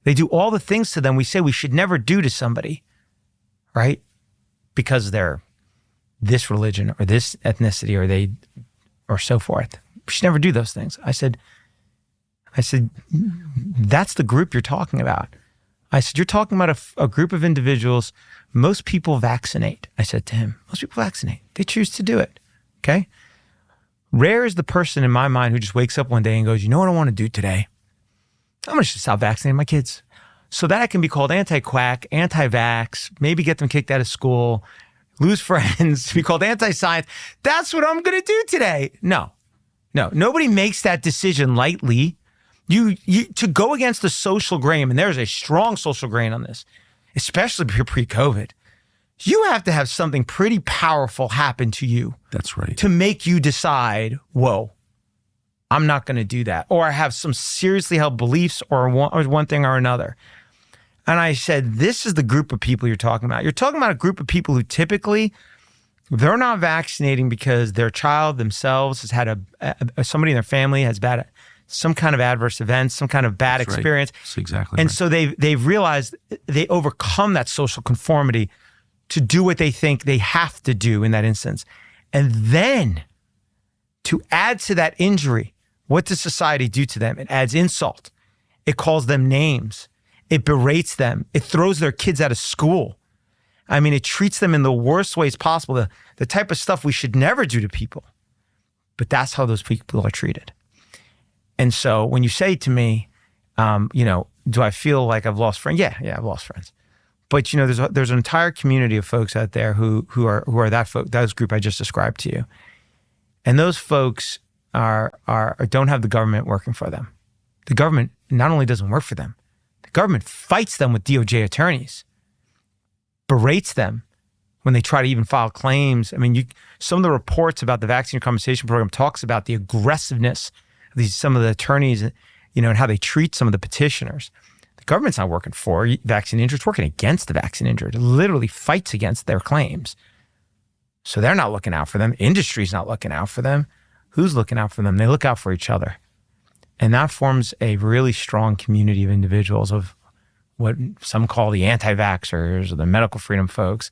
They do all the things to them we say we should never do to somebody, right? Because they're this religion or this ethnicity or so forth. We should never do those things. I said, that's the group you're talking about. I said, you're talking about a group of individuals. Most people vaccinate. I said to him, most people vaccinate. They choose to do it, okay? Rare is the person in my mind who just wakes up one day and goes, you know what I want to do today? I'm going to stop vaccinating my kids so that I can be called anti-quack, anti-vax, maybe get them kicked out of school, lose friends, be called anti-science. That's what I'm going to do today. No, nobody makes that decision lightly. You to go against the social grain, and there's a strong social grain on this, especially pre-COVID. You have to have something pretty powerful happen to you. That's right. To make you decide, whoa, I'm not going to do that. Or I have some seriously held beliefs or one thing or another. And I said, this is the group of people you're talking about. You're talking about a group of people who typically, they're not vaccinating because their child themselves has had somebody in their family has some kind of adverse event, some kind of bad experience. Right. That's exactly and right. so they've realized they overcome that social conformity to do what they think they have to do in that instance. And then to add to that injury, what does society do to them? It adds insult. It calls them names. It berates them. It throws their kids out of school. I mean, it treats them in the worst ways possible, the type of stuff we should never do to people. But that's how those people are treated. And so when you say to me, do I feel like I've lost friends? Yeah, I've lost friends. But there's an entire community of folks out there who are that group I just described to you, and those folks don't have the government working for them. The government not only doesn't work for them, the government fights them with DOJ attorneys, berates them when they try to even file claims. I mean, some of the reports about the Vaccine Compensation Program talks about the aggressiveness of some of the attorneys, and how they treat some of the petitioners. The government's not working for vaccine injured, it's working against the vaccine injured. It literally fights against their claims. So they're not looking out for them. Industry's not looking out for them. Who's looking out for them? They look out for each other. And that forms a really strong community of individuals, of what some call the anti-vaxxers or the medical freedom folks.